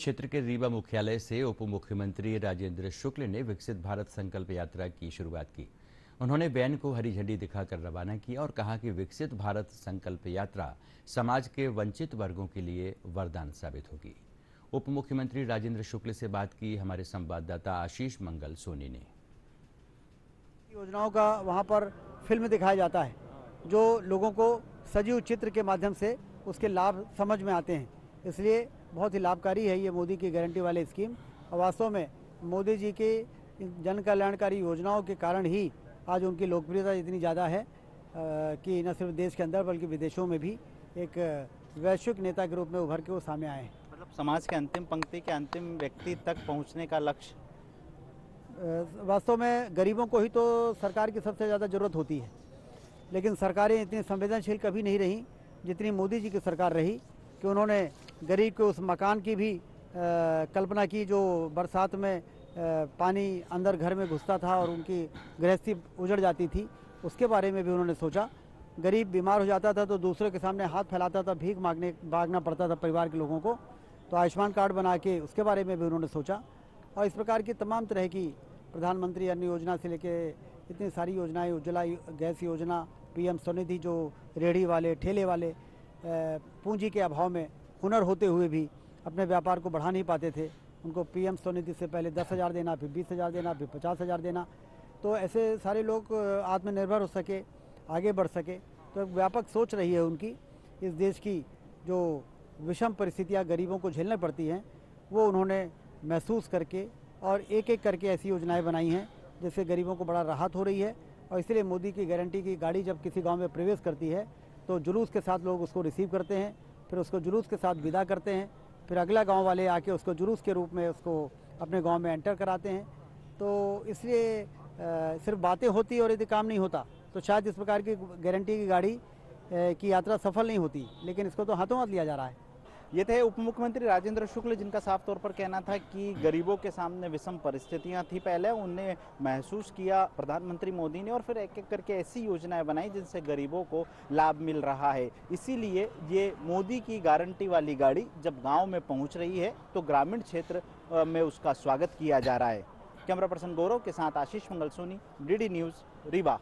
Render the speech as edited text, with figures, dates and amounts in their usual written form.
क्षेत्र के रीवा मुख्यालय से उप मुख्यमंत्री राजेंद्र शुक्ल ने विकसित भारत संकल्प यात्रा की शुरुआत की। उन्होंने वैन को हरी झंडी दिखाकर रवाना किया और कहा कि विकसित भारत संकल्प यात्रा समाज के वंचित वर्गों के लिए वरदान साबित होगी। उप मुख्यमंत्री राजेंद्र शुक्ल से बात की हमारे संवाददाता आशीष मंगल सोनी ने। योजनाओं का वहां पर फिल्म दिखाया जाता है, जो लोगों को सजीव चित्र के माध्यम से उसके लाभ समझ में आते हैं। इसलिए बहुत ही लाभकारी है ये मोदी की गारंटी वाली स्कीम। और वास्तव में मोदी जी की जन कल्याणकारी योजनाओं के कारण ही आज उनकी लोकप्रियता इतनी ज़्यादा है कि न सिर्फ देश के अंदर बल्कि विदेशों में भी एक वैश्विक नेता के रूप में उभर के वो सामने आए हैं। मतलब समाज के अंतिम पंक्ति के अंतिम व्यक्ति तक पहुंचने का लक्ष्य। वास्तव में गरीबों को ही तो सरकार की सबसे ज़्यादा ज़रूरत होती है, लेकिन सरकारें इतनी संवेदनशील कभी नहीं रही जितनी मोदी जी की सरकार रही कि उन्होंने गरीब के उस मकान की भी कल्पना की जो बरसात में पानी अंदर घर में घुसता था और उनकी गृहस्थी उजड़ जाती थी। उसके बारे में भी उन्होंने सोचा। गरीब बीमार हो जाता था तो दूसरे के सामने हाथ फैलाता था, भीख मांगना पड़ता था परिवार के लोगों को, तो आयुष्मान कार्ड बना के उसके बारे में भी उन्होंने सोचा। और इस प्रकार की तमाम तरह की प्रधानमंत्री अन्न योजना से लेके इतनी सारी योजनाएं, उज्ज्वला गैस योजना, पीएम स्वनिधि, जो रेहड़ी वाले ठेले वाले पूंजी के अभाव में हुनर होते हुए भी अपने व्यापार को बढ़ा नहीं पाते थे, उनको पीएम स्वनिधि से पहले 10,000 देना, फिर 20,000 देना, फिर 50,000 देना, तो ऐसे सारे लोग आत्मनिर्भर हो सके, आगे बढ़ सके। तो एक व्यापक सोच रही है उनकी। इस देश की जो विषम परिस्थितियाँ गरीबों को झेलनी पड़ती हैं वो उन्होंने महसूस करके और एक एक करके ऐसी योजनाएं बनाई हैं जिससे गरीबों को बड़ा राहत हो रही है। और इसलिए मोदी की गारंटी की गाड़ी जब किसी गांव में प्रवेश करती है तो जुलूस के साथ लोग उसको रिसीव करते हैं, फिर उसको जुलूस के साथ विदा करते हैं, फिर अगला गांव वाले आके उसको जुलूस के रूप में उसको अपने गांव में एंटर कराते हैं। तो इसलिए सिर्फ बातें होती और यदि काम नहीं होता तो शायद इस प्रकार की गारंटी की गाड़ी की यात्रा सफल नहीं होती, लेकिन इसको तो हाथों हाथ लिया जा रहा है। ये थे उप मुख्यमंत्री राजेंद्र शुक्ल, जिनका साफ तौर पर कहना था कि गरीबों के सामने विषम परिस्थितियां थी पहले, उन्हें महसूस किया प्रधानमंत्री मोदी ने और फिर एक एक करके ऐसी योजनाएं बनाई जिनसे गरीबों को लाभ मिल रहा है। इसीलिए ये मोदी की गारंटी वाली गाड़ी जब गांव में पहुंच रही है तो ग्रामीण क्षेत्र में उसका स्वागत किया जा रहा है। कैमरा पर्सन गौरव के साथ आशीष मंगल सोनी, डीडी न्यूज़, रीवा।